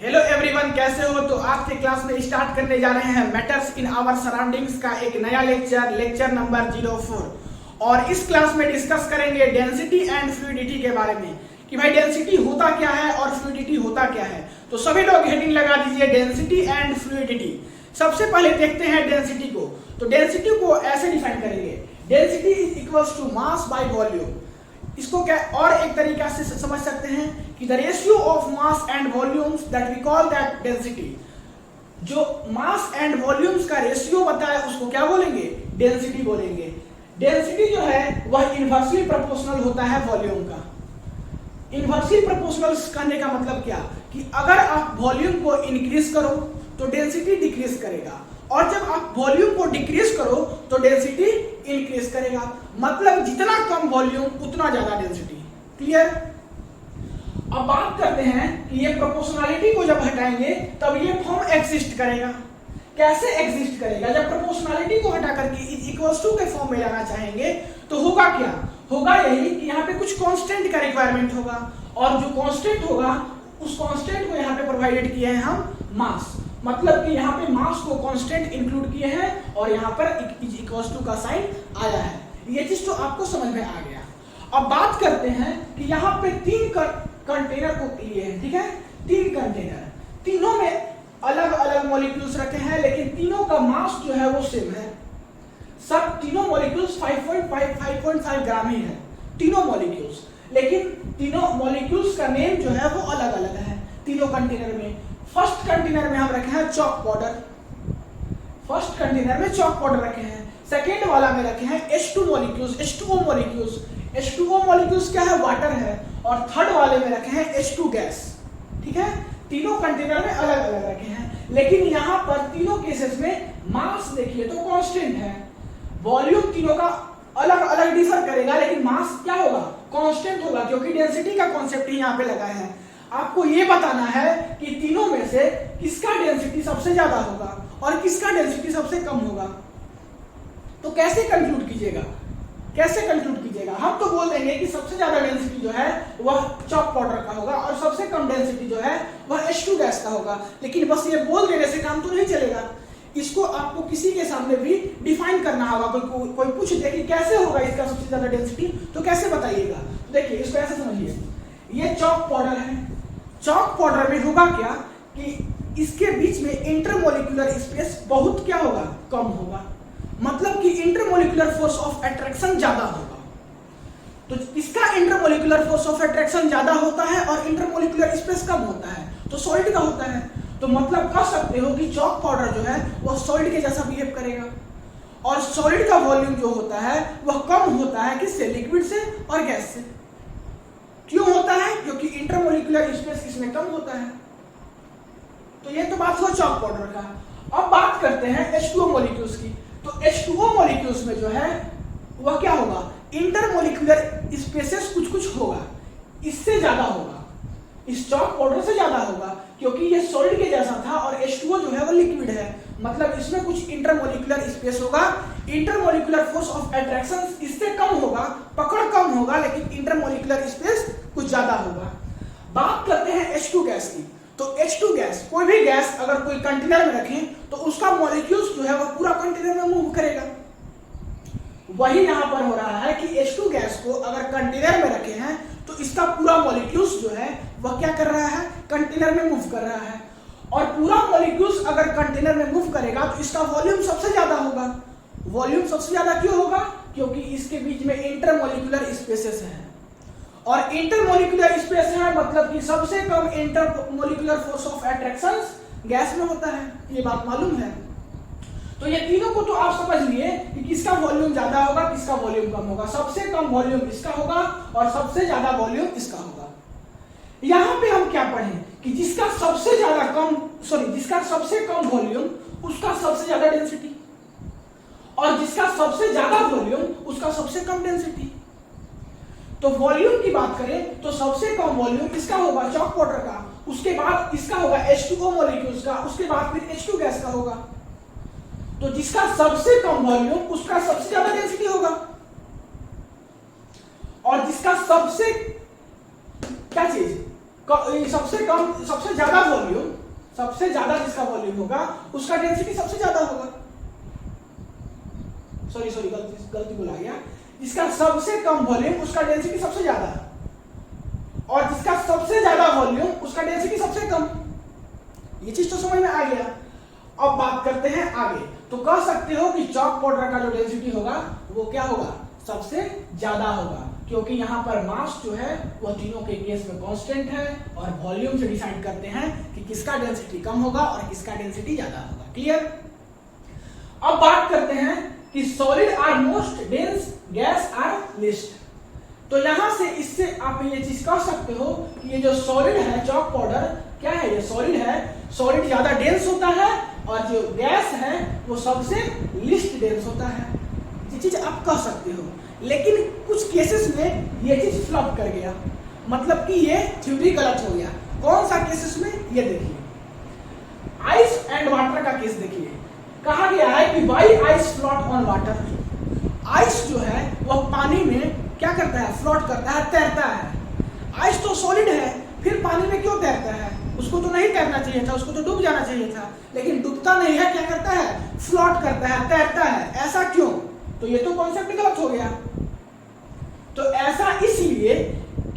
Hello everyone, कैसे हो? तो आज के क्लास में स्टार्ट करने जा रहे हैं मैटर्स इन आवर सराउंडिंग्स का एक नया लेक्चर नंबर 04। और इस क्लास में डिस्कस करेंगे डेंसिटी एंड फ्लूइडिटी के बारे में कि भाई डेंसिटी होता क्या है और फ्लूइडिटी होता क्या है। तो सभी लोग हेडिंग लगा दीजिए डेंसिटी एंड फ्लूइडिटी। सबसे पहले देखते हैं डेंसिटी को। तो डेंसिटी को ऐसे डिफाइन करेंगे, density is equals to mass by volume. इसको क्या और एक तरीका से समझ सकते हैं कि the ratio of mass and volumes that we call that density. जो मास एंड वॉल्यूम्स का रेशियो बताया उसको क्या बोलेंगे? डेंसिटी बोलेंगे। डेंसिटी जो है वह इनवर्सली प्रोपोर्शनल होता है वॉल्यूम का। इनवर्सली प्रोपोर्शनल कहने का मतलब क्या कि अगर आप वॉल्यूम को इंक्रीज करो तो डेंसिटी डिक्रीज करेगा, और जब आप वॉल्यूम को डिक्रीज करो तो डेंसिटी इंक्रीज करेगा। मतलब जितना कम वॉल्यूम उतना ज्यादा डेंसिटी। क्लियर? अब बात करते हैं कि ये प्रोपोर्शनैलिटी को जब हटाएंगे तब ये फॉर्म एग्जिस्ट करेगा। कैसे एग्जिस्ट करेगा? जब प्रोपोर्शनैलिटी को हटा करके इज इक्वल्स टू के फॉर्म में लाना चाहेंगे तो होगा क्या? होगा यही कि यहाँ पे कुछ कांस्टेंट का रिक्वायरमेंट होगा, और जो कांस्टेंट होगा उस कांस्टेंट को यहाँ पे प्रोवाइडेड किए हैं हम मास। मतलब कि यहाँ पे मास को कांस्टेंट इंक्लूड किए हैं और यहाँ पर इज इक्वल्स टू का साइन आया है। ये चीज तो आपको समझ में आ गया। अब बात करते हैं कि यहाँ पे तीन कंटेनर को लिए हैं, ठीक है? तीन कंटेनर, तीनों में अलग अलग मॉलिक्यूल्स रखे हैं, लेकिन तीनों का मास जो है वो सेम है। सब तीनों मॉलिक्यूल्स 5.5 ग्राम ही है, तीनों मॉलिक्यूल्स। लेकिन तीनों मॉलिक्यूल्स का नेम जो है वो अलग अलग है तीनों कंटेनर में। फर्स्ट कंटेनर में हम रखे हैं चॉक पाउडर, फर्स्ट कंटेनर में चॉक पाउडर रखे हैं। सेकेंड वाला में रखे हैं H2 molecules, H2O molecules. H2O molecules क्या है? वाटर है। और थर्ड वाले में रखे हैं H2 गैस। ठीक है? तीनों कंटेनर में अलग अलग रखे हैं, लेकिन यहाँ पर तीनों केसेस में मास देखिए तो कांस्टेंट है। वॉल्यूम तीनों का अलग अलग डिफर करेगा, लेकिन मास क्या होगा? कांस्टेंट होगा, क्योंकि डेंसिटी का कॉन्सेप्ट ही यहाँ पे लगा है। आपको ये बताना है कि तीनों में से किसका डेंसिटी सबसे ज्यादा होगा और किसका डेंसिटी सबसे कम होगा। तो कैसे कंक्लूड कीजिएगा? कैसे कंक्लूड कीजिएगा? हम तो बोल देंगे कि सबसे ज्यादा डेंसिटी जो है वह चॉक पाउडर का होगा और सबसे कम डेंसिटी जो है वह H2 गैस का होगा। लेकिन बस ये बोल देने से काम तो नहीं चलेगा, इसको आपको किसी के सामने भी डिफाइन करना होगा। कोई पूछ दे कि कैसे होगा इसका सबसे ज्यादा डेंसिटी, तो कैसे बताइएगा? देखिए इसको ऐसे समझिए, ये चॉक पाउडर है। चॉक पाउडर में होगा क्या कि इसके बीच में इंटरमोलिकुलर स्पेस बहुत क्या होगा? कम होगा। मतलब कि इंटरमोलिकुलर फोर्स ऑफ अट्रैक्शन ज्यादा होगा। तो इसका इंटरमोलिकुलर फोर्स ऑफ अट्रैक्शन ज्यादा होता है और इंटरमोलिकुलर स्पेस कम होता है, तो सॉलिड का होता है। तो मतलब कह सकते हो कि चॉक पाउडर जो है वह सॉलिड के जैसा बिहेव करेगा। और सॉलिड का वॉल्यूम जो होता है वह कम होता है किससे? लिक्विड से और गैस से। क्यों होता है? क्योंकि इंटरमोलिकुलर स्पेस इसमें कम होता है। तो ये तो बात हुआ चॉक पाउडर का। अब बात करते हैं H2O मॉलिक्यूल्स की। तो H2O मॉलिक्यूल्स में जो है वह क्या होगा? इंटरमोलिकुलर स्पेसेस कुछ कुछ होगा, इससे ज्यादा होगा, इस चॉक पाउडर से ज्यादा होगा, क्योंकि ये सॉलिड के जैसा था और H2O जो है वो लिक्विड है। मतलब इसमें कुछ इंटरमोलिकुलर स्पेस होगा। इंटरमोलिकुलर फोर्स ऑफ अट्रैक्शन इससे कम होगा, पकड़ कम होगा, लेकिन इंटरमोलिकुलर स्पेस कुछ ज्यादा होगा। बात करते हैं H2 गैस की। तो H2 गैस, कोई भी गैस अगर कोई कंटेनर में रखें तो उसका मॉलिक्यूल्स जो है वो पूरा कंटेनर में मूव करेगा। वही यहां पर हो रहा है कि H2 गैस को अगर कंटेनर में रखे हैं तो इसका पूरा मॉलिक्यूल्स जो है वह क्या कर रहा है? कंटेनर में मूव कर रहा है। और पूरा मॉलिक्यूल्स अगर कंटेनर में मूव करेगा तो इसका वॉल्यूम सबसे ज्यादा होगा। वॉल्यूम सबसे ज्यादा क्यों होगा? क्योंकि इसके बीच में इंटरमोलिकुलर स्पेसेस हैं, और इंटरमोलिकुलर स्पेस है मतलब कि सबसे कम intermolecular force of attraction gas में होता है। ये बात मालूम है? तो ये तीनों को तो आप समझ लिए कि किसका वॉल्यूम ज्यादा होगा, किसका वॉल्यूम कम होगा। सबसे कम वॉल्यूम इसका होगा और सबसे ज्यादा वॉल्यूम इसका होगा। यहां पे हम क्या पढ़ें कि जिसका सबसे कम वॉल्यूम उसका सबसे ज्यादा डेंसिटी, और जिसका सबसे ज्यादा वॉल्यूम उसका सबसे कम डेंसिटी। तो वॉल्यूम की बात करें तो सबसे कम वॉल्यूम इसका होगा चॉक पाउडर का, उसके बाद इसका होगा H2O मॉलिक्यूल्स का, उसके बाद फिर H2 गैस का होगा। तो जिसका सबसे कम वॉल्यूम उसका सबसे ज्यादा डेंसिटी होगा, और जिसका सबसे क्या चीज सबसे कम, सबसे ज्यादा वॉल्यूम, सबसे ज्यादा जिसका वॉल्यूम होगा उसका डेंसिटी सबसे ज्यादा होगा। सॉरी गलती बोला गया। जिसका सबसे कम वॉल्यूम उसका डेंसिटी सबसे ज्यादा, और जिसका सबसे ज्यादा वॉल्यूम उसका डेंसिटी सबसे कम। ये चीज तो समझ में आ गया। अब बात करते हैं आगे। तो कह सकते हो कि चॉक पाउडर का जो डेंसिटी होगा वो क्या होगा, सबसे ज्यादा होगा, क्योंकि यहाँ पर मास जो है वह तीनों के केस में कांस्टेंट है और वॉल्यूम से डिसाइड करते हैं कि किसका डेंसिटी कम होगा और किसका डेंसिटी ज्यादा होगा। क्लियर। अब बात करते हैं कि solid are most dense, gas are least. तो यहां से इससे आप ये चीज कह सकते हो कि ये जो सॉलिड है चॉक पाउडर क्या है, ये सॉलिड है, सॉलिड ज्यादा डेंस होता है और जो गैस है वो सबसे लिस्ट डेंस होता है। ये चीज आप कह सकते हो, लेकिन कुछ केसेस में ये चीज फ्लॉप कर गया, मतलब कि ये थ्योरी गलत हो गया। कौन सा केसेस में, ये देखिए आइस एंड वाटर का केस देखिए। कहा गया है कि why ice float on water. Ice जो है वह पानी में क्या करता है, फ्लोट करता है, तैरता है। आइस तो सॉलिड है, फिर पानी में क्यों तैरता है, उसको तो नहीं तैरना चाहिए था, उसको तो डूब जाना चाहिए था, लेकिन डूबता नहीं है, क्या करता है, फ्लोट करता है, तैरता है। ऐसा क्यों, तो ये तो कॉन्सेप्ट गलत हो गया। तो ऐसा इसलिए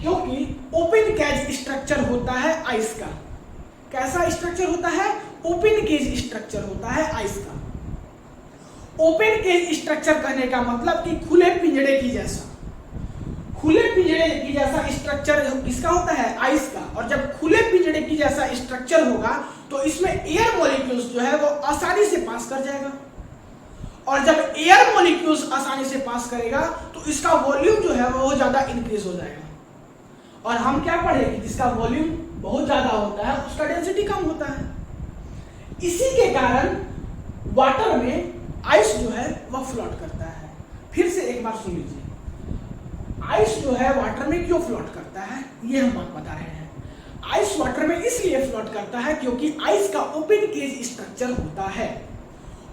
क्योंकि ओपन केज स्ट्रक्चर होता है आइस का। कैसा स्ट्रक्चर होता है, ओपन केज स्ट्रक्चर होता है आइस का। ओपन केज स्ट्रक्चर कहने का मतलब कि खुले पिंजरे की जैसा, खुले पिंजरे की जैसा स्ट्रक्चर किसका होता है, आइस का। और जब खुले पिंजरे की जैसा स्ट्रक्चर होगा तो इसमें एयर मॉलिक्यूल्स जो है वो आसानी से पास कर जाएगा, और जब एयर मॉलिक्यूल्स आसानी से पास करेगा तो इसका वॉल्यूम जो है वो ज्यादा इंक्रीज हो जाएगा। और हम क्या पढ़े कि जिसका वॉल्यूम बहुत ज्यादा होता है उसका डेंसिटी कम होता है। इसी के कारण वाटर में आइस जो है वह फ्लोट करता है। फिर से एक बार सुन लीजिए, आइस जो है वाटर में क्यों फ्लोट करता है, ये हम बात बता रहे हैं। आइस वाटर में इसलिए फ्लोट करता है क्योंकि आइस का ओपन केज स्ट्रक्चर होता है।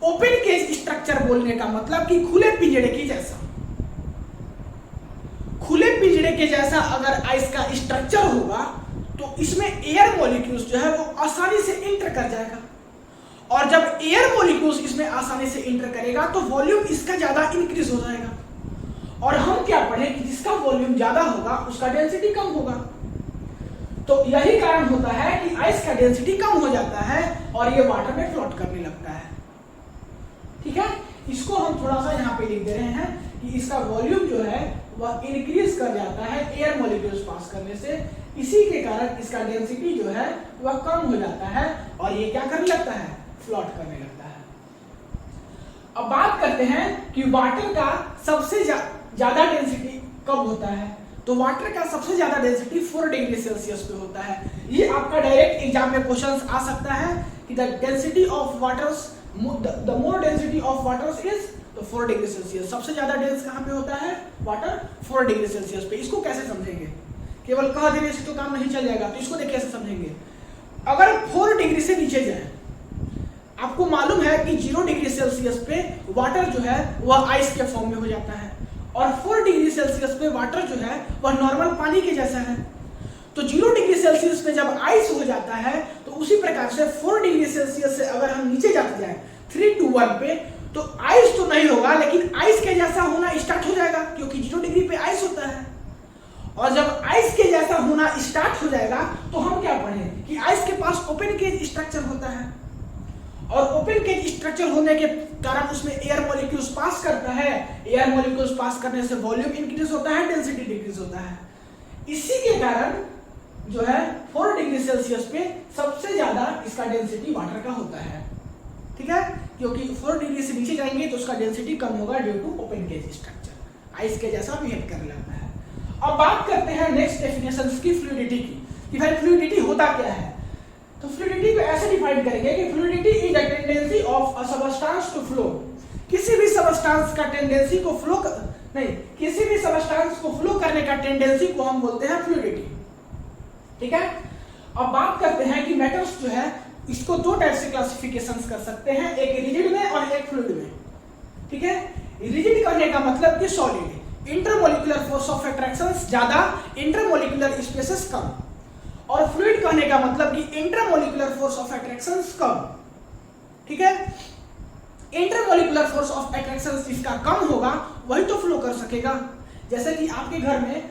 ओपन केज स्ट्रक्चर बोलने का मतलब कि खुले पिंजरे की जैसा, खुले पिंजरे के जैसा अगर आइस का स्ट्रक्चर होगा तो इसमें एयर मॉलिक्यूल्स जो है वो आसानी से इंटर कर जाएगा, और जब एयर मॉलिक्यूल्स इसमें आसानी से इंटर करेगा तो वॉल्यूम इसका ज्यादा इंक्रीज हो जाएगा। और हम क्या पढ़े कि जिसका वॉल्यूम ज्यादा होगा उसका डेंसिटी कम होगा। तो यही कारण होता है कि आइस का डेंसिटी कम हो जाता है और ये वाटर में फ्लोट करने लगता है। ठीक है, इसको हम थोड़ा सा यहाँ पे लिख दे रहे हैं कि इसका वॉल्यूम जो है वह इंक्रीज कर जाता है एयर मॉलिक्यूल्स पास करने से। इसी के कारण इसका डेंसिटी जो है वह कम हो जाता है और ये क्या करने लगता है, फ्लोट करने लगता है। अब बात करते हैं कि वाटर का सबसे ज्यादा डेंसिटी कब होता है। तो वाटर का सबसे ज्यादा डेंसिटी 4 डिग्री सेल्सियस पे होता है। ये आपका डायरेक्ट एग्जाम में क्वेश्चंस आ सकता है कि the density of waters, the more density of waters is तो 4 डिग्री सेल्सियस। सबसे ज्यादा डेंस कहां पे होता है, वाटर 4 डिग्री सेल्सियस पे। इसको कैसे समझेंगे, केवल कह देने से तो काम नहीं चल जाएगा, तो इसको देखिए कैसे समझेंगे। अगर 4 डिग्री से नीचे जाए, आपको मालूम है कि 0 डिग्री सेल्सियस पे वाटर जो है वह आइस के फॉर्म में हो जाता है, और 4 डिग्री सेल्सियस पे वाटर जो है वह नॉर्मल पानी के जैसा है। तो 0 डिग्री सेल्सियस पे जब आइस हो जाता है तो उसी प्रकार से 4 डिग्री सेल्सियस से अगर हम नीचे जाते जाए 3 to 1 पे, तो आइस तो नहीं होगा लेकिन आइस के जैसा होना स्टार्ट हो जाएगा, क्योंकि 0 डिग्री पे आइस होता है। और जब आइस के जैसा होना स्टार्ट हो जाएगा तो हम क्या पढ़े कि आइस के पास ओपन केज स्ट्रक्चर होता है, और ओपन केज स्ट्रक्चर होने के कारण उसमें एयर मॉलिक्यूल्स पास करता है। एयर मॉलिक्यूल्स पास करने से वॉल्यूम इंक्रीज होता है, डेंसिटी डिक्रीज होता है। इसी के कारण जो है 4 डिग्री सेल्सियस पे सबसे ज्यादा इसका डेंसिटी वाटर का होता है। ठीक है, क्योंकि 4 डिग्री से नीचे जाएंगे तो उसका डेंसिटी कम होगा due to open cage structure, ice के जैसा बिहेव करने लगता है। अब बात करते हैं नेक्स्ट डेफिनेशंस की, फ्लूइडिटी की, कि भाई फ्लूइडिटी होता क्या है। तो फ्लूइडिटी को ऐसे डिफाइन करेंगे कि fluidity is the tendency of a substance to flow. किसी भी सबस्टेंस का टेंडेंसी को फ्लो किसी भी सबस्टेंस को फ्लो करने का टेंडेंसी को हम बोलते हैं फ्लूइडिटी। ठीक है, अब बात करते हैं कि मेटल्स जो है इसको 2 टाइप से क्लासिफिकेशंस कर सकते हैं, एक रिजिड में और एक फ्लूइड में। ठीक है, रिजिड करने का मतलब कि solid, intermolecular force of attraction ज्यादा, इंटरमोलिकुलर स्पेसेस कम। और फ्लूइड कहने का मतलब कि इंटरमोलिकुलर फोर्स ऑफ अट्रैक्शन कम, ठीक है। इंटरमोलिकुलर फोर्स ऑफ अट्रैक्शन जिसका कम होगा वही तो फ्लो कर सकेगा। जैसे कि आपके घर में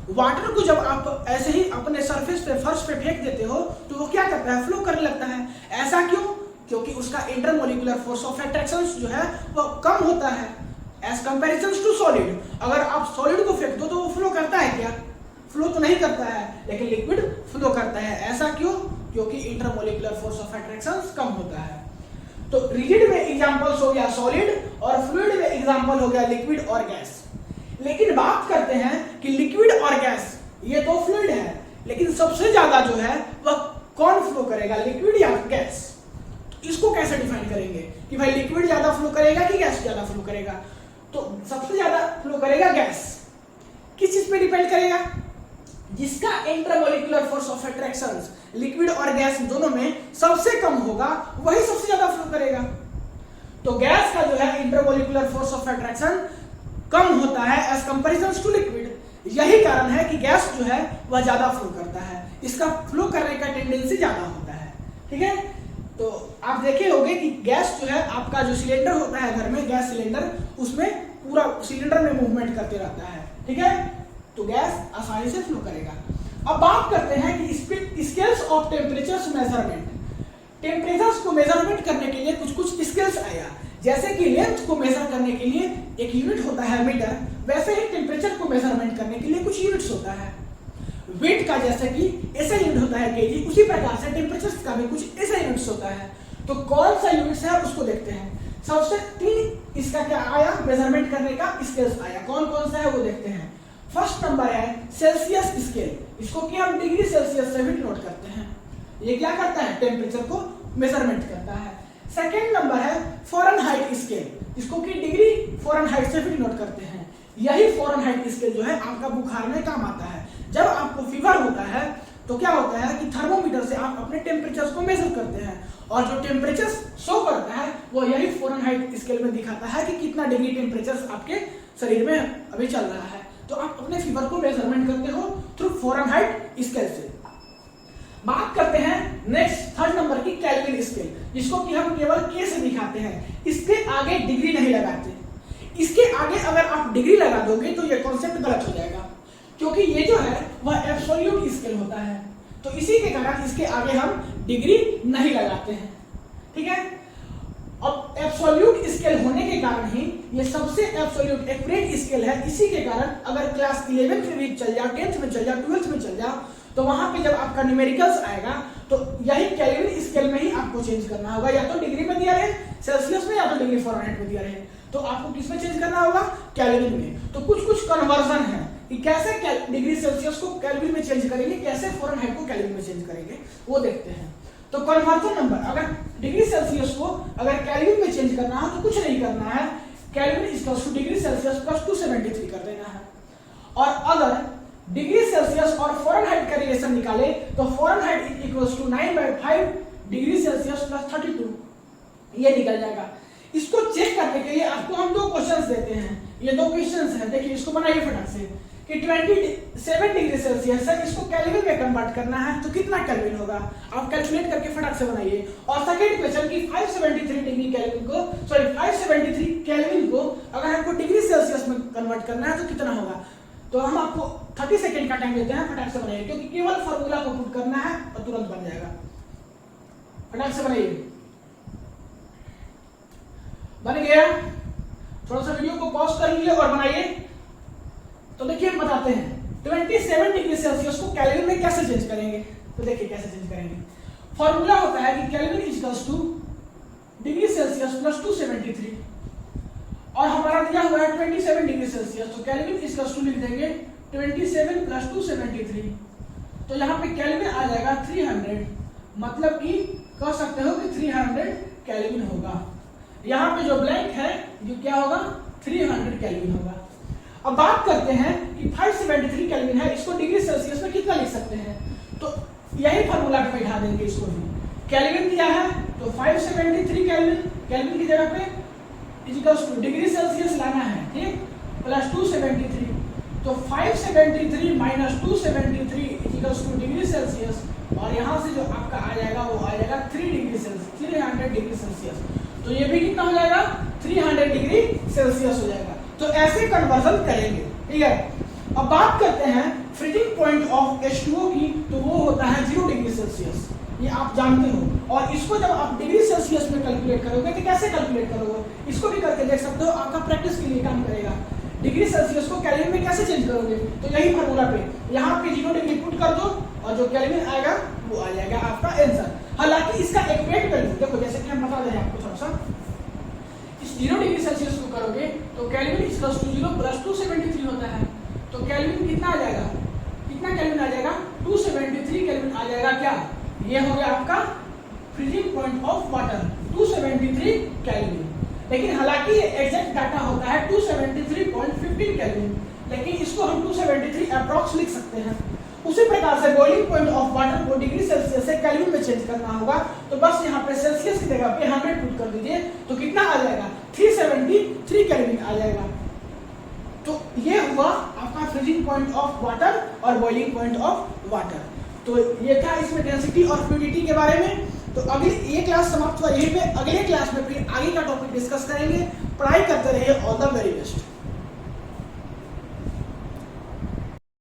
वाटर को जब आप ऐसे ही अपने सरफेस पे, फर्श पे फेंक देते हो तो वो क्या करता है, फ्लो करने लगता है। ऐसा क्यों? क्योंकि उसका इंटरमोलिकुलर फोर्स ऑफ अट्रैक्शन जो है वो कम होता है एज कंपैरिजन टू सॉलिड। अगर आप सॉलिड को फेंक दो तो वो फ्लो करता है क्या? फ्लो तो नहीं करता है, लेकिन लिक्विड फ्लो करता है। ऐसा क्यों? क्योंकि इंटरमोलिकुलर फोर्स ऑफ अट्रैक्शन कम होता है। तो रिजिड में एग्जांपल्स हो गया सॉलिड और फ्लूइड में एग्जांपल हो गया लिक्विड और गैस। लेकिन बात करते हैं कि लिक्विड और गैस ये तो फ्लूइड है, लेकिन सबसे ज्यादा जो है वह कौन फ्लो करेगा, लिक्विड या गैस? इसको कैसे डिफाइन करेंगे कि भाई लिक्विड ज्यादा फ्लो करेगा कि गैस ज्यादा फ्लो करेगा? तो सबसे ज्यादा फ्लो करेगा गैस। किस चीज पे डिपेंड करेगा? जिसका intermolecular force of attraction liquid और गैस दोनों में सबसे कम होगा वही सबसे ज्यादा फ्लो करेगा। तो गैस का जो है इंटरमोलिकुलर फोर्स ऑफ अट्रैक्शन कम होता है एज कंपैरिजन टू लिक्विड। यही कारण है कि गैस जो है वह ज्यादा फ्लो करता है, इसका फ्लो करने का टेंडेंसी ज्यादा होता है, ठीक है। तो आप देखे होंगे कि गैस जो है आपका जो सिलेंडर होता है घर में, गैस सिलेंडर, उसमें पूरा सिलेंडर में मूवमेंट करते रहता है, ठीक है। तो गैस आसानी से फ्लो करेगा। अब बात करते हैं कि scales of temperatures measurement. Temperatures को मेजरमेंट करने के लिए कुछ कुछ स्केल्स आया। जैसे कि लेंथ को मेजर करने के लिए एक यूनिट होता है मीटर, वैसे ही टेम्परेचर को मेजरमेंट करने के लिए कुछ यूनिट्स होता है। वेट का जैसे कि ऐसा यूनिट होता है केजी, उसी प्रकार से टेम्परेचर का भी कुछ ऐसा यूनिट्स होता है। तो कौन सा यूनिट्स है उसको देखते हैं। सबसे 3 इसका क्या आया, मेजरमेंट करने का स्केल्स आया। कौन कौन सा है वो देखते हैं। फर्स्ट नंबर है सेल्सियस स्केल, इसको कि हम डिग्री सेल्सियस से भी नोट करते हैं। ये क्या करता है, टेम्परेचर को मेजरमेंट करता है। सेकेंड नंबर है फ़ारेनहाइट स्केल, इसको कि डिग्री फ़ारेनहाइट से भी नोट करते हैं। यही फ़ारेनहाइट स्केल जो है आपका बुखार में काम आता है। जब आपको फीवर होता है तो क्या होता है कि थर्मोमीटर से आप अपने टेम्परेचर को मेजर करते हैं, और जो टेम्परेचर शो करता है वो यही फ़ारेनहाइट स्केल में दिखाता है कि कितना डिग्री टेम्परेचर आपके शरीर में अभी चल रहा है। तो आप अपने फीवर को मेजरमेंट करते हो थ्रू फ़ारेनहाइट स्केल से। बात करते हैं नेक्स्ट थर्ड नंबर की केल्विन स्केल, जिसको कि हम केवल के से दिखाते हैं, इसके आगे डिग्री नहीं लगाते। इसके आगे अगर आप डिग्री लगा दोगे तो ये कॉन्सेप्ट गलत हो जाएगा, क्योंकि ये जो है वह एब्सोल्यूट स्केल होता है। तो इसी के कारण इसके आगे हम डिग्री नहीं लगाते हैं, ठीक है। अब एब्सोल्यूट स्केल होने के कारण ही ये सबसे एब्सोल्यूट एक्यूरेट स्केल है। इसी के कारण अगर क्लास 11th में भी चल जाओ, 10th में चल जाओ, 12th में चल जाओ, तो वहां पे जब आपका न्यूमेरिकल्स आएगा तो यही केल्विन स्केल में ही आपको चेंज करना होगा। या तो डिग्री में दिया रहे सेल्सियस में, या तो डिग्री फ़ारेनहाइट में दिया रहे, तो आपको किस में चेंज करना होगा, केल्विन में। तो कुछ कुछ कन्वर्जन है कि कैसे डिग्री सेल्सियस को केल्विन में चेंज करेंगे, कैसे फ़ारेनहाइट को केल्विन में चेंज करेंगे, वो देखते हैं। तो कन्वर्जन नंबर, अगर डिग्री सेल्सियस को अगर केल्विन में चेंज करना है तो कुछ नहीं करना है, kelvin equals to degree Celsius plus 273 कर देना है। और अगर डिग्री सेल्सियस और फ़ारेनहाइट का रिलेशन निकाले तो Fahrenheit equals to 9/5 degree Celsius plus 32, ये निकल जाएगा। इसको चेक करने के लिए आपको हम 2 क्वेश्चंस देते हैं। ये 2 क्वेश्चंस हैं, देखिए इसको बनाइए फटाक से कि 27 डिग्री सेल्सियस है, इसको केल्विन में कन्वर्ट करना है तो कितना केल्विन होगा, आप कैलकुलेट करके फटाक से बनाइए। और सेकंड क्वेश्चन की 573 डिग्री केल्विन को, सॉरी 573 केल्विन को अगर हमको डिग्री सेल्सियस में कन्वर्ट करना है तो कितना होगा। तो हम आपको 30 सेकंड का टाइम देते हैं, फटाक से बनाइए, क्योंकि केवल फार्मूला को पुट करना है और तुरंत बन जाएगा। फटाक से बनाइए। बन गया? थोड़ा सा वीडियो को पॉज कर लीजिए और बनाइए। तो देखिए हम बताते हैं 27 डिग्री सेल्सियस को केल्विन में कैसे चेंज करेंगे। तो देखिए कैसे चेंज करेंगे। फॉर्मूला होता है कि kelvin equals to degree Celsius plus 273, और हमारा दिया हुआ है 27 डिग्री सेल्सियस, तो केल्विन इक्वल्स टू लिख देंगे 27 प्लस 273। तो यहाँ पे केल्विन आ जाएगा 300, मतलब कि कह सकते हो कि 300 केल्विन होगा। यहाँ पे जो ब्लैंक है जो क्या होगा, 300 केल्विन होगा। अब बात करते हैं कि 573 केल्विन है, इसको डिग्री सेल्सियस में कितना लिख सकते हैं। तो यही फार्मूला पे बैठा देंगे इसको भी। केल्विन दिया है तो 573 केल्विन, केल्विन की जगह पे इक्वल्स टू डिग्री सेल्सियस लाना है, ठीक, प्लस 273। तो 573 minus 273 equals to degree Celsius, और यहाँ से जो आपका आ जाएगा वो आ जाएगा 3 डिग्री सेल्सियस, 300 डिग्री सेल्सियस। तो ये भी कितना हो जाएगा, 300 डिग्री सेल्सियस हो जाएगा। तो ऐसे कन्वर्जन करेंगे, ठीक है। अब बात करते हैं फ्रीजिंग पॉइंट ऑफ H2O की, तो वो होता है 0 डिग्री सेल्सियस, ये आप जानते हो। और इसको जब आप डिग्री सेल्सियस में कैलकुलेट करोगे तो कैसे कैलकुलेट करोगे, इसको भी करके देख सकते हो, आपका प्रैक्टिस के लिए काम करेगा। डिग्री सेल्सियस को केल्विन में कैसे चेंज करोगे, तो यही फार्मूला पे यहाँ पे 0 डिग्री पुट कर दो और जो केल्विन आएगा वो आ जाएगा आपका आंसर। हालांकि इसका एक्यूरेट वैल्यू देखो, जैसे कि हम बता रहे हैं आपको थोड़ा सा, इस 0 डिग्री सेल्सियस को करोगे तो केल्विन इक्वल्स टू 0 प्लस 273 होता है। तो केल्विन कितना आ जाएगा, कितना केल्विन आ जाएगा, 273 केल्विन आ जाएगा। क्या ये हो गया आपका freezing point of water, 273 kelvin. लेकिन हालांकि ये एग्जैक्ट डाटा होता है 273.15 केल्विन, लेकिन इसको हम 273 अप्रॉक्स लिख सकते हैं। उसी प्रकार से बॉइलिंग पॉइंट ऑफ वाटर को डिग्री सेल्सियस से केल्विन में चेंज करना होगा, तो बस यहाँ पे सेल्सियस की जगह पे 100 पुट कर दीजिए, तो कितना आ जाएगा, 373 केल्विन आ जाएगा। तो ये हुआ आपका फ्रीजिंग पॉइंट ऑफ वाटर और बॉइलिंग पॉइंट ऑफ वाटर। तो ये था इसमें डेंसिटी और फ्लूइडिटी के बारे में। तो अगली ये क्लास समाप्त हुआ यहीं पे, अगले क्लास में फिर आगे का टॉपिक डिस्कस करेंगे। पढ़ाई करते रहिए, ऑल द वेरी बेस्ट।